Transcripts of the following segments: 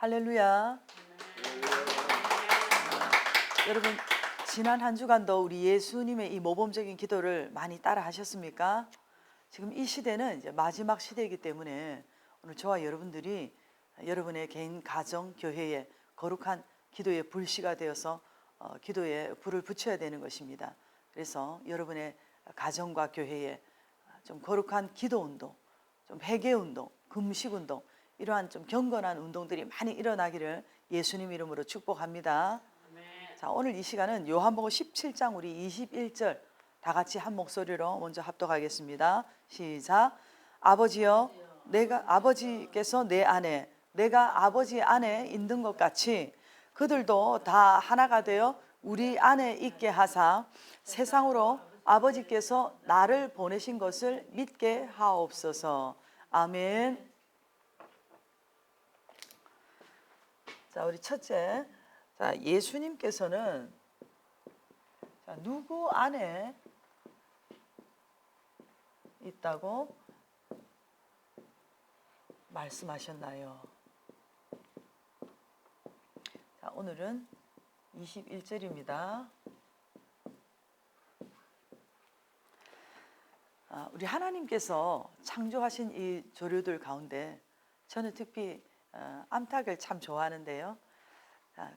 할렐루야. 여러분, 지난 한 주간도 우리 예수님의 이 모범적인 기도를 많이 따라 하셨습니까? 지금 이 시대는 이제 마지막 시대이기 때문에 오늘 저와 여러분들이 여러분의 개인 가정 교회에 거룩한 기도의 불씨가 되어서 기도에 불을 붙여야 되는 것입니다. 그래서 여러분의 가정과 교회에 좀 거룩한 기도 운동, 좀 회개 운동, 금식 운동, 이러한 좀 경건한 운동들이 많이 일어나기를 예수님 이름으로 축복합니다. 자, 오늘 이 시간은 요한복음 17장 우리 21절 다 같이 한 목소리로 먼저 합독하겠습니다. 시작. 아버지여, 아버지께서 내 안에, 내가 아버지 안에 있는 것 같이 그들도 다 하나가 되어 우리 안에 있게 하사 세상으로 아버지께서 나를 보내신 것을 믿게 하옵소서. 아멘. 자, 우리 첫째, 자, 예수님께서는 누구 안에 있다고 말씀하셨나요? 자, 오늘은 21절입니다. 우리 하나님께서 창조하신 이 조류들 가운데 저는 특히 암탉을 참 좋아하는데요.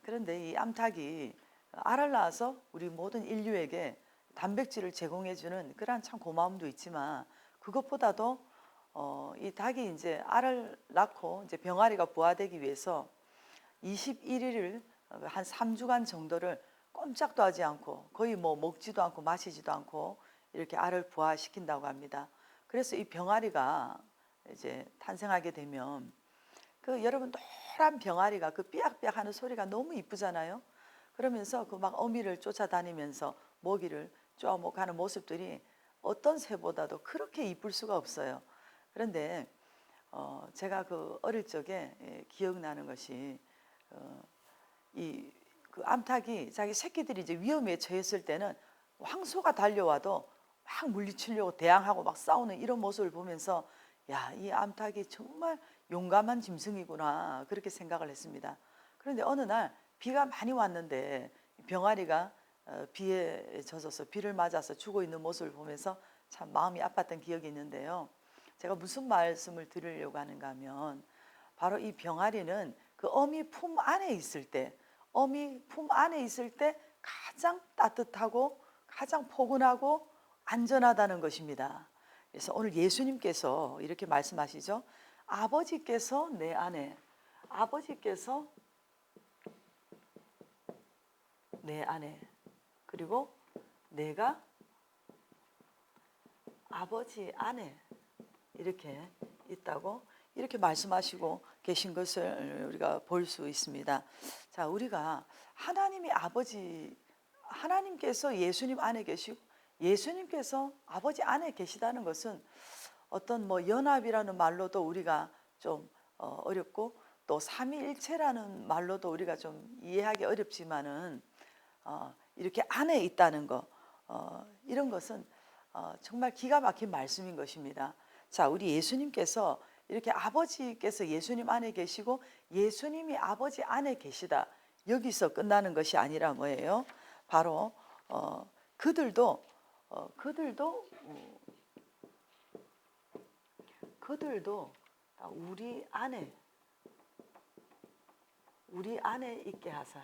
그런데 이 암탉이 알을 낳아서 우리 모든 인류에게 단백질을 제공해주는 그런 참 고마움도 있지만 그것보다도 이 닭이 이제 알을 낳고 이제 병아리가 부화되기 위해서 21일을 한 3주간 정도를 꼼짝도 하지 않고 거의 뭐 먹지도 않고 마시지도 않고 이렇게 알을 부화시킨다고 합니다. 그래서 이 병아리가 이제 탄생하게 되면 그 여러분 노란 병아리가 그 삐약삐약 하는 소리가 너무 이쁘잖아요. 그러면서 그 막 어미를 쫓아다니면서 먹이를 쪼아먹하는 모습들이 어떤 새보다도 그렇게 이쁠 수가 없어요. 그런데 제가 그 어릴 적에 기억나는 것이 이 그 암탉이 자기 새끼들이 이제 위험에 처했을 때는 황소가 달려와도 막 물리치려고 대항하고 막 싸우는 이런 모습을 보면서 야, 이 암탉이 정말 용감한 짐승이구나 그렇게 생각을 했습니다. 그런데 어느 날 비가 많이 왔는데 병아리가 비에 젖어서 비를 맞아서 죽어 있는 모습을 보면서 참 마음이 아팠던 기억이 있는데요. 제가 무슨 말씀을 드리려고 하는가 하면 바로 이 병아리는 그 어미 품 안에 있을 때 가장 따뜻하고 가장 포근하고 안전하다는 것입니다. 그래서 오늘 예수님께서 이렇게 말씀하시죠. 아버지께서 내 안에, 아버지께서 내 안에, 그리고 내가 아버지 안에 이렇게 있다고 이렇게 말씀하시고 계신 것을 우리가 볼 수 있습니다. 자, 우리가 하나님이 아버지, 하나님께서 예수님 안에 계시고 예수님께서 아버지 안에 계시다는 것은 어떤 뭐 연합이라는 말로도 우리가 좀 어렵고 또 삼위일체라는 말로도 우리가 좀 이해하기 어렵지만은 이렇게 안에 있다는 거 이런 것은 정말 기가 막힌 말씀인 것입니다. 자, 우리 예수님께서 이렇게 아버지께서 예수님 안에 계시고 예수님이 아버지 안에 계시다. 여기서 끝나는 것이 아니라 뭐예요? 바로 그들도 우리 안에 있게 하사.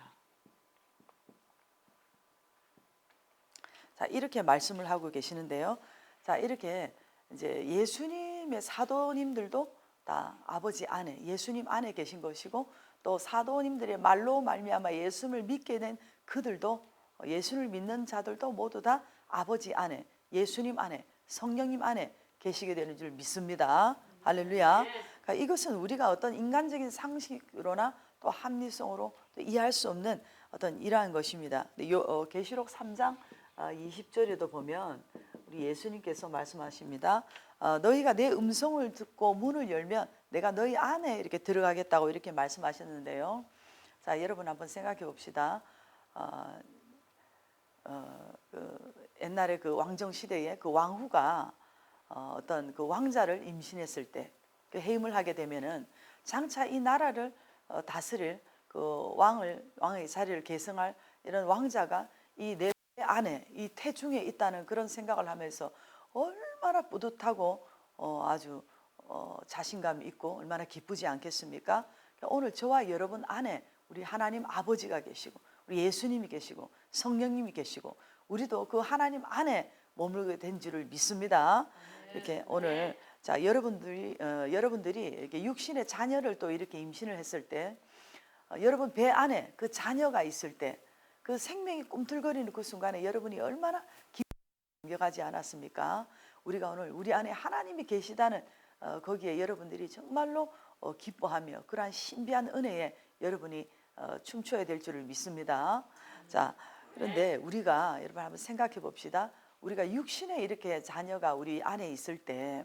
자, 이렇게 말씀을 하고 계시는데요. 자, 이렇게 이제 예수님의 사도님들도 다 아버지 안에, 예수님 안에 계신 것이고 또 사도님들의 말로 말미암아 예수님을 믿게 된 그들도 예수를 믿는 자들도 모두 다 아버지 안에, 예수님 안에, 성령님 안에 계시게 되는 줄 믿습니다. 할렐루야. 그러니까 이것은 우리가 어떤 인간적인 상식으로나 또 합리성으로 또 이해할 수 없는 어떤 이러한 것입니다. 계시록 3장 20절에도 보면 우리 예수님께서 말씀하십니다. 너희가 내 음성을 듣고 문을 열면 내가 너희 안에 이렇게 들어가겠다고 이렇게 말씀하셨는데요. 자, 여러분 한번 생각해 봅시다. 옛날에 그 왕정 시대에 그 왕후가 어떤 그 왕자를 임신했을 때 그 해임을 하게 되면은 장차 이 나라를 다스릴 그 왕의 자리를 계승할 이런 왕자가 이 내 안에 이 태중에 있다는 그런 생각을 하면서 얼마나 뿌듯하고 아주 자신감 있고 얼마나 기쁘지 않겠습니까? 오늘 저와 여러분 안에 우리 하나님 아버지가 계시고 우리 예수님이 계시고 성령님이 계시고 우리도 그 하나님 안에 머물게 된 줄을 믿습니다. 이렇게 오늘 자 여러분들이 이렇게 육신의 자녀를 또 이렇게 임신을 했을 때 여러분 배 안에 그 자녀가 있을 때 그 생명이 꿈틀거리는 그 순간에 여러분이 얼마나 감격하지 않았습니까? 우리가 오늘 우리 안에 하나님이 계시다는 거기에 여러분들이 정말로 기뻐하며 그러한 신비한 은혜에 여러분이 춤춰야 될 줄을 믿습니다. 자, 그런데 우리가 여러분 한번 생각해 봅시다. 우리가 육신에 이렇게 자녀가 우리 안에 있을 때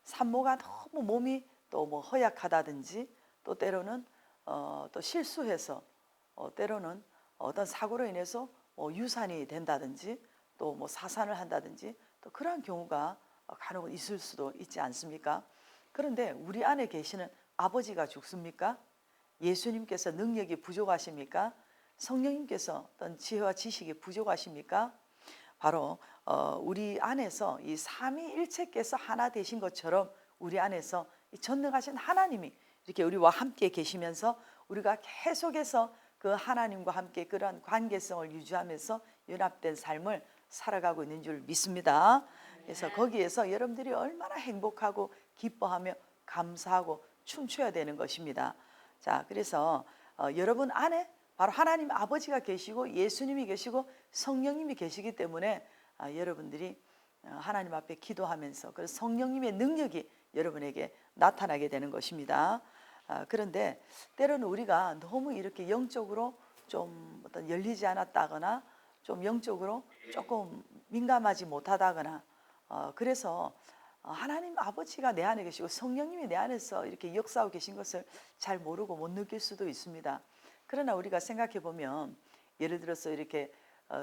산모가 너무 몸이 또 뭐 허약하다든지 또 때로는 또 실수해서 때로는 어떤 사고로 인해서 유산이 된다든지 또 뭐 사산을 한다든지 또 그러한 경우가 간혹 있을 수도 있지 않습니까? 그런데 우리 안에 계시는 아버지가 죽습니까? 예수님께서 능력이 부족하십니까? 성령님께서 어떤 지혜와 지식이 부족하십니까? 바로 우리 안에서 이 삼위일체께서 하나 되신 것처럼 우리 안에서 이 전능하신 하나님이 이렇게 우리와 함께 계시면서 우리가 계속해서 그 하나님과 함께 그러한 관계성을 유지하면서 연합된 삶을 살아가고 있는 줄 믿습니다. 그래서 거기에서 여러분들이 얼마나 행복하고 기뻐하며 감사하고 춤춰야 되는 것입니다. 자, 그래서 여러분 안에 바로 하나님 아버지가 계시고 예수님이 계시고 성령님이 계시기 때문에 여러분들이 하나님 앞에 기도하면서 그 성령님의 능력이 여러분에게 나타나게 되는 것입니다. 그런데 때로는 우리가 너무 이렇게 영적으로 좀 어떤 열리지 않았다거나 좀 영적으로 조금 민감하지 못하다거나 그래서 하나님 아버지가 내 안에 계시고 성령님이 내 안에서 이렇게 역사하고 계신 것을 잘 모르고 못 느낄 수도 있습니다. 그러나 우리가 생각해 보면 예를 들어서 이렇게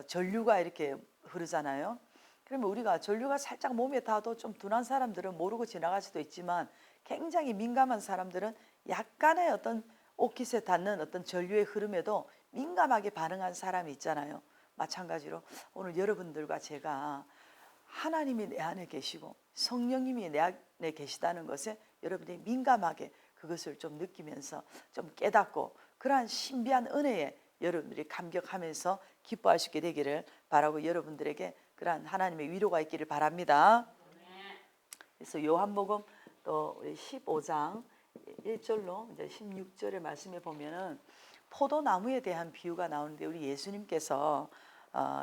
전류가 이렇게 흐르잖아요. 그러면 우리가 전류가 살짝 몸에 닿아도 좀 둔한 사람들은 모르고 지나갈 수도 있지만 굉장히 민감한 사람들은 약간의 어떤 옷깃에 닿는 어떤 전류의 흐름에도 민감하게 반응한 사람이 있잖아요. 마찬가지로 오늘 여러분들과 제가 하나님이 내 안에 계시고 성령님이 내 안에 계시다는 것에 여러분이 민감하게 그것을 좀 느끼면서 좀 깨닫고 그러한 신비한 은혜에 여러분들이 감격하면서 기뻐할 수 있게 되기를 바라고 여러분들에게 그러한 하나님의 위로가 있기를 바랍니다. 그래서 요한복음 또 15장 1절로 이제 16절의 말씀에 보면은 포도나무에 대한 비유가 나오는데 우리 예수님께서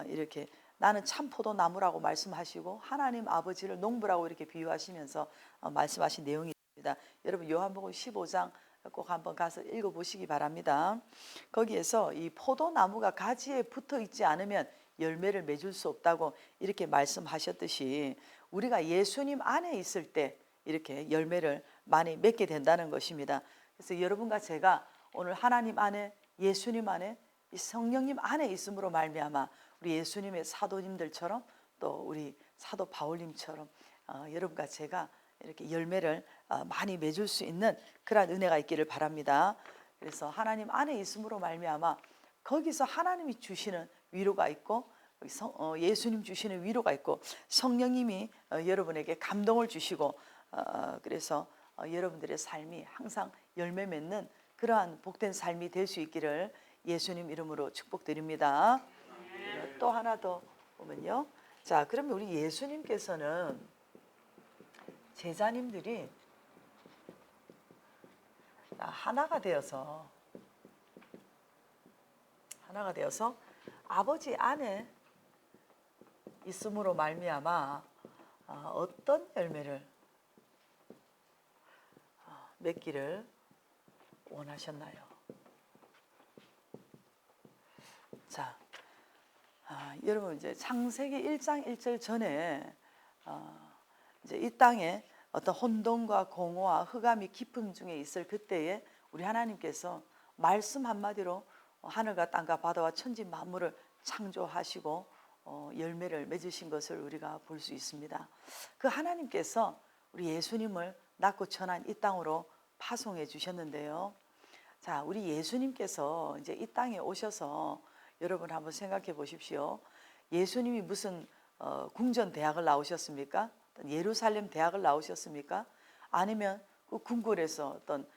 이렇게 나는 참 포도나무라고 말씀하시고 하나님 아버지를 농부라고 이렇게 비유하시면서 말씀하신 내용이 있습니다. 여러분 요한복음 15장 꼭 한번 가서 읽어보시기 바랍니다. 거기에서 이 포도나무가 가지에 붙어 있지 않으면 열매를 맺을 수 없다고 이렇게 말씀하셨듯이 우리가 예수님 안에 있을 때 이렇게 열매를 많이 맺게 된다는 것입니다. 그래서 여러분과 제가 오늘 하나님 안에 예수님 안에 이 성령님 안에 있음으로 말미암아 우리 예수님의 사도님들처럼 또 우리 사도 바울님처럼 여러분과 제가 이렇게 열매를 많이 맺을 수 있는 그러한 은혜가 있기를 바랍니다. 그래서 하나님 안에 있음으로 말미암아 거기서 하나님이 주시는 위로가 있고 예수님 주시는 위로가 있고 성령님이 여러분에게 감동을 주시고 그래서 여러분들의 삶이 항상 열매 맺는 그러한 복된 삶이 될 수 있기를 예수님 이름으로 축복드립니다. 또 하나 더 보면요. 자, 그러면 우리 예수님께서는 제자님들이 하나가 되어서 아버지 안에 있음으로 말미암아 어떤 열매를 맺기를 원하셨나요? 자, 여러분 이제 창세기 1장 1절 전에 이제 이 땅에 어떤 혼돈과 공허와 흑암이 깊음 중에 있을 그때에 우리 하나님께서 말씀 한마디로 하늘과 땅과 바다와 천지 만물을 창조하시고 열매를 맺으신 것을 우리가 볼 수 있습니다. 그 하나님께서 우리 예수님을 낳고 천한 이 땅으로 파송해 주셨는데요. 자, 우리 예수님께서 이제 이 땅에 오셔서 여러분 한번 생각해 보십시오. 예수님이 무슨 궁전 대학을 나오셨습니까? 어떤 예루살렘 대학을 나오셨습니까? 아니면 그 궁궐에서 어떤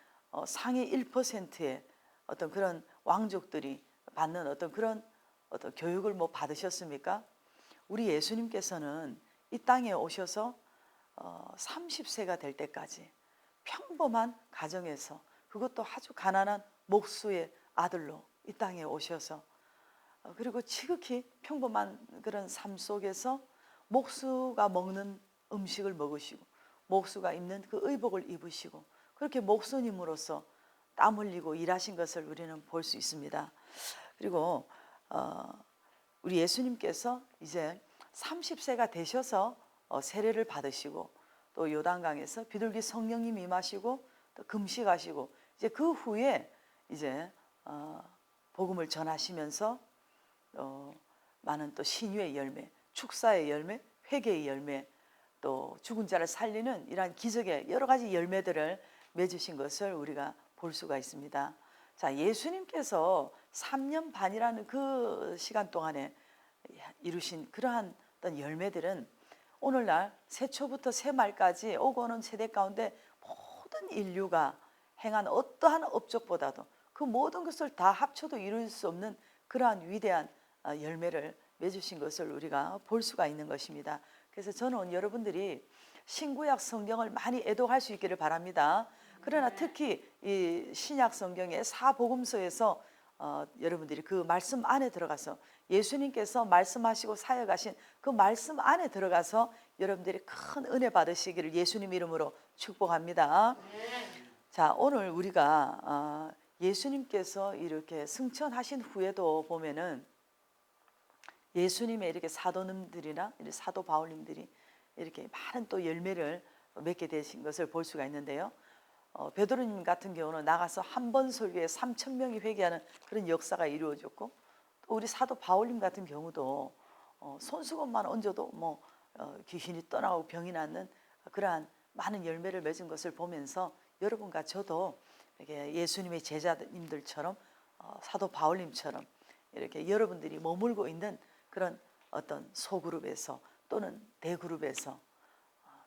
상위 1%의 어떤 그런 왕족들이 받는 어떤 그런 어떤 교육을 뭐 받으셨습니까? 우리 예수님께서는 이 땅에 오셔서 30세가 될 때까지 평범한 가정에서, 그것도 아주 가난한 목수의 아들로 이 땅에 오셔서 그리고 지극히 평범한 그런 삶 속에서 목수가 먹는 음식을 먹으시고 목수가 입는 그 의복을 입으시고 그렇게 목수님으로서 땀 흘리고 일하신 것을 우리는 볼 수 있습니다. 그리고 우리 예수님께서 이제 30세가 되셔서 세례를 받으시고 또 요단강에서 비둘기 성령님 임하시고 또 금식하시고 이제 그 후에 이제 복음을 전하시면서 많은 또 신유의 열매, 축사의 열매, 회개의 열매, 또 죽은 자를 살리는 이러한 기적의 여러 가지 열매들을 맺으신 것을 우리가 볼 수가 있습니다. 자, 예수님께서 3년 반이라는 그 시간 동안에 이루신 그러한 어떤 열매들은 오늘날 새초부터 새말까지 오고 오는 세대 가운데 모든 인류가 행한 어떠한 업적보다도 그 모든 것을 다 합쳐도 이룰 수 없는 그러한 위대한 열매를 맺으신 것을 우리가 볼 수가 있는 것입니다. 그래서 저는 여러분들이 신구약 성경을 많이 애독할 수 있기를 바랍니다. 그러나 특히 이 신약 성경의 사복음서에서 여러분들이 그 말씀 안에 들어가서 예수님께서 말씀하시고 사역하신 그 말씀 안에 들어가서 여러분들이 큰 은혜 받으시기를 예수님 이름으로 축복합니다. 자, 오늘 우리가 예수님께서 이렇게 승천하신 후에도 보면은 예수님의 이렇게 사도님들이나 사도 바울님들이 이렇게 많은 또 열매를 맺게 되신 것을 볼 수가 있는데요. 베드로님 같은 경우는 나가서 한 번 설교에 3,000명이 회개하는 그런 역사가 이루어졌고, 또 우리 사도 바울님 같은 경우도 손수건만 얹어도 뭐 귀신이 떠나고 병이 낫는 그러한 많은 열매를 맺은 것을 보면서 여러분과 저도 이렇게 예수님의 제자님들처럼 사도 바울님처럼 이렇게 여러분들이 머물고 있는 그런 어떤 소그룹에서 또는 대그룹에서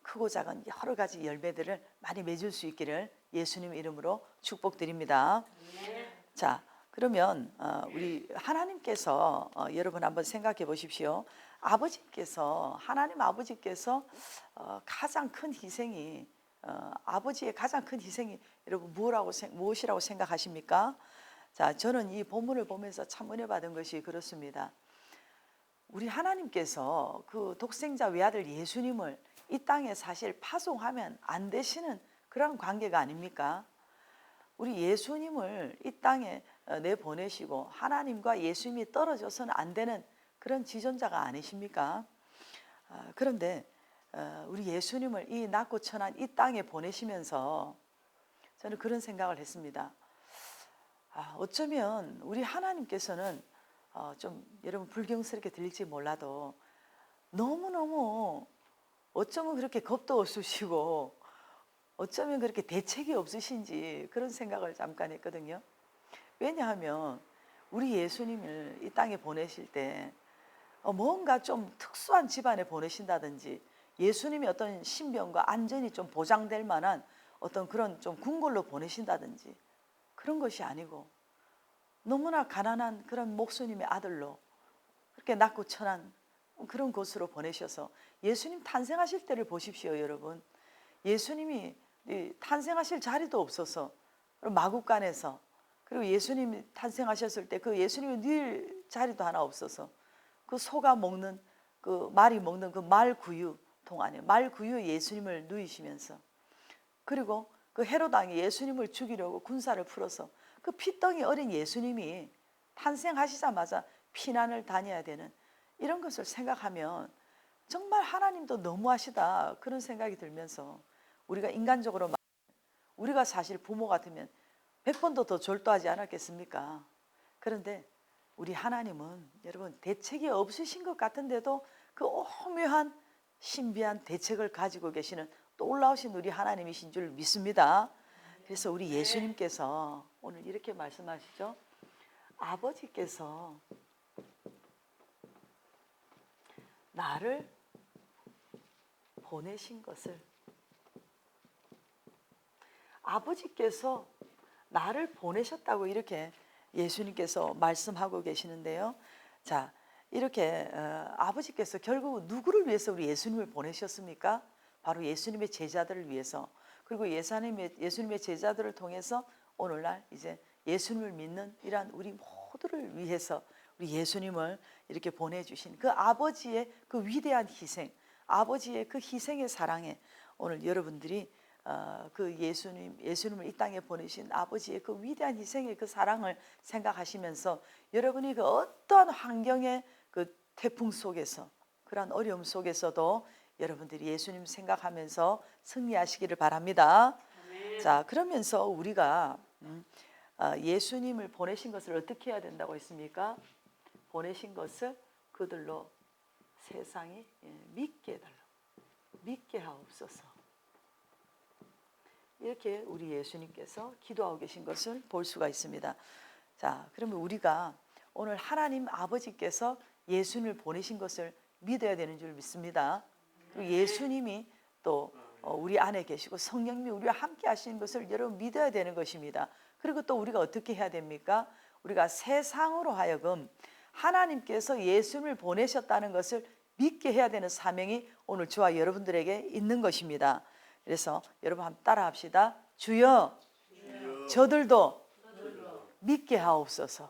크고 작은 여러 가지 열매들을 많이 맺을 수 있기를 예수님 이름으로 축복드립니다. 자, 그러면 우리 하나님께서 여러분 한번 생각해 보십시오. 아버지께서, 하나님 아버지께서 가장 큰 희생이 아버지의 가장 큰 희생이 여러분 무엇이라고 생각하십니까? 자, 저는 이 본문을 보면서 참 은혜 받은 것이 그렇습니다. 우리 하나님께서 그 독생자 외아들 예수님을 이 땅에 사실 파송하면 안 되시는 그런 관계가 아닙니까? 우리 예수님을 이 땅에 내보내시고 하나님과 예수님이 떨어져서는 안 되는 그런 지존자가 아니십니까? 그런데 우리 예수님을 이 낮고 천한 이 땅에 보내시면서 저는 그런 생각을 했습니다. 어쩌면 우리 하나님께서는 좀 여러분 불경스럽게 들릴지 몰라도 너무너무 어쩌면 그렇게 겁도 없으시고 어쩌면 그렇게 대책이 없으신지 그런 생각을 잠깐 했거든요. 왜냐하면 우리 예수님을 이 땅에 보내실 때 뭔가 좀 특수한 집안에 보내신다든지 예수님이 어떤 신병과 안전이 좀 보장될 만한 어떤 그런 좀 궁궐로 보내신다든지 그런 것이 아니고 너무나 가난한 그런 목수님의 아들로 그렇게 낮고 천한 그런 곳으로 보내셔서 예수님 탄생하실 때를 보십시오, 여러분. 예수님이 탄생하실 자리도 없어서 마구간에서, 그리고 예수님이 탄생하셨을 때 그 예수님이 누일 자리도 하나 없어서 그 소가 먹는 그 말이 먹는 그 말구유통 안에 말구유에 예수님을 누이시면서, 그리고 그 헤롯 왕이 예수님을 죽이려고 군사를 풀어서 그 피덩이 어린 예수님이 탄생하시자마자 피난을 다녀야 되는 이런 것을 생각하면 정말 하나님도 너무하시다 그런 생각이 들면서 우리가 인간적으로 우리가 사실 부모 같으면 100번도 더 졸도하지 않았겠습니까? 그런데 우리 하나님은 여러분 대책이 없으신 것 같은데도 그 오묘한 신비한 대책을 가지고 계시는 또 올라오신 우리 하나님이신 줄 믿습니다. 그래서 우리 예수님께서 오늘 이렇게 말씀하시죠. 아버지께서 나를 보내신 것을, 아버지께서 나를 보내셨다고 이렇게 예수님께서 말씀하고 계시는데요. 자, 이렇게 아버지께서 결국 누구를 위해서 우리 예수님을 보내셨습니까? 바로 예수님의 제자들을 위해서, 그리고 예수님의 제자들을 통해서 오늘날 이제 예수님을 믿는 이러한 우리 모두를 위해서 우리 예수님을 이렇게 보내주신 그 아버지의 그 위대한 희생, 아버지의 그 희생의 사랑에 오늘 여러분들이 그 예수님을 이 땅에 보내신 아버지의 그 위대한 희생의 그 사랑을 생각하시면서 여러분이 그 어떠한 환경의 그 태풍 속에서, 그러한 어려움 속에서도 여러분들이 예수님 생각하면서 승리하시기를 바랍니다. 자, 그러면서 우리가 예수님을 보내신 것을 어떻게 해야 된다고 했습니까? 보내신 것을 그들로 세상이 믿게 해달라고, 믿게 하옵소서. 이렇게 우리 예수님께서 기도하고 계신 것을 볼 수가 있습니다. 자, 그러면 우리가 오늘 하나님 아버지께서 예수님을 보내신 것을 믿어야 되는 줄 믿습니다. 그리고 예수님이 또 우리 안에 계시고 성령님이 우리와 함께 하시는 것을 여러분 믿어야 되는 것입니다. 그리고 또 우리가 어떻게 해야 됩니까? 우리가 세상으로 하여금 하나님께서 예수님을 보내셨다는 것을 믿게 해야 되는 사명이 오늘 저와 여러분들에게 있는 것입니다. 그래서 여러분 한번 따라 합시다. 주여, 저들도 믿게 하옵소서.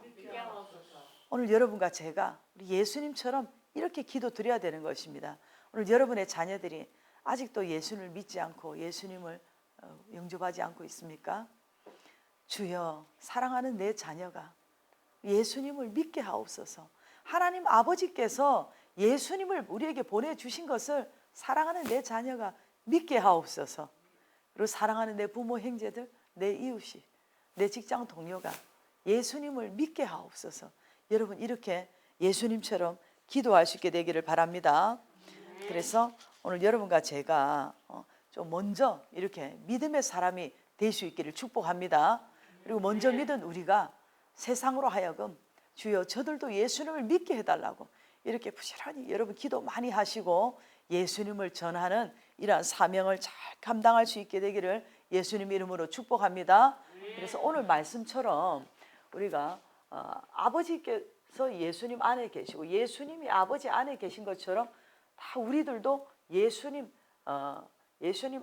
오늘 여러분과 제가 우리 예수님처럼 이렇게 기도 드려야 되는 것입니다. 오늘 여러분의 자녀들이 아직도 예수님을 믿지 않고 예수님을 영접하지 않고 있습니까? 주여, 사랑하는 내 자녀가 예수님을 믿게 하옵소서. 하나님 아버지께서 예수님을 우리에게 보내주신 것을 사랑하는 내 자녀가 믿게 하옵소서. 그리고 사랑하는 내 부모 형제들, 내 이웃이, 내 직장 동료가 예수님을 믿게 하옵소서. 여러분 이렇게 예수님처럼 기도할 수 있게 되기를 바랍니다. 그래서 오늘 여러분과 제가 좀 먼저 이렇게 믿음의 사람이 될 수 있기를 축복합니다. 그리고 먼저 믿은 우리가 세상으로 하여금 주여 저들도 예수님을 믿게 해달라고 이렇게 부지런히 여러분 기도 많이 하시고 예수님을 전하는 이러한 사명을 잘 감당할 수 있게 되기를 예수님 이름으로 축복합니다. 그래서 오늘 말씀처럼 우리가 아버지께서 예수님 안에 계시고 예수님이 아버지 안에 계신 것처럼 다 우리들도 예수님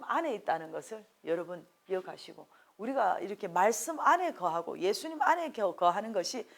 안에 있다는 것을 여러분 기억하시고 우리가 이렇게 말씀 안에 거하고 예수님 안에 거하는 것이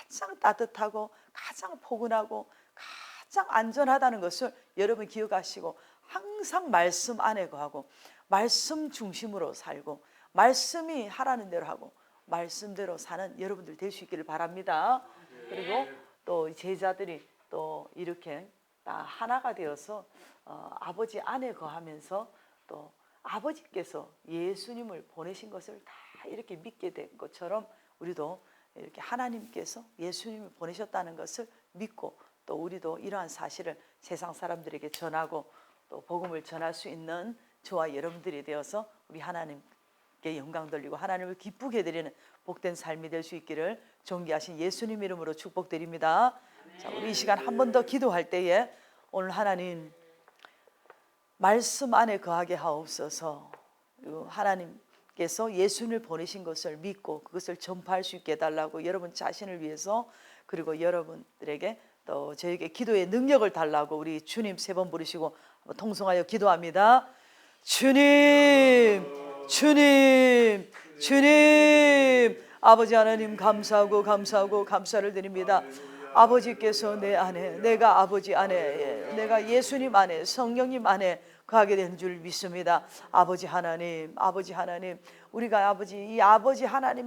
가장 따뜻하고 가장 포근하고 가장 안전하다는 것을 여러분 기억하시고 항상 말씀 안에 거하고 말씀 중심으로 살고 말씀이 하라는 대로 하고 말씀대로 사는 여러분들 될 수 있기를 바랍니다. 그리고 또 제자들이 또 이렇게 다 하나가 되어서 아버지 안에 거하면서 또 아버지께서 예수님을 보내신 것을 다 이렇게 믿게 된 것처럼 우리도 이렇게 하나님께서 예수님을 보내셨다는 것을 믿고 또 우리도 이러한 사실을 세상 사람들에게 전하고 또 복음을 전할 수 있는 저와 여러분들이 되어서 우리 하나님께 영광 돌리고 하나님을 기쁘게 드리는 복된 삶이 될 수 있기를 존귀하신 예수님 이름으로 축복드립니다. 자, 우리 이 시간 한 번 더 기도할 때에 오늘 하나님 말씀 안에 거하게 하옵소서. 그리고 하나님께서 예수님을 보내신 것을 믿고 그것을 전파할 수 있게 해달라고 여러분 자신을 위해서 그리고 여러분들에게 또 저에게 기도의 능력을 달라고 우리 주님 세 번 부르시고 통성하여 기도합니다. 주님, 주님, 주님. 아버지 하나님 감사하고 감사하고 감사를 드립니다. 아버지께서 내 안에, 내가 아버지 안에, 내가 예수님 안에, 성령님 안에 거하게 된 줄 믿습니다. 아버지 하나님, 우리가 이 아버지 하나님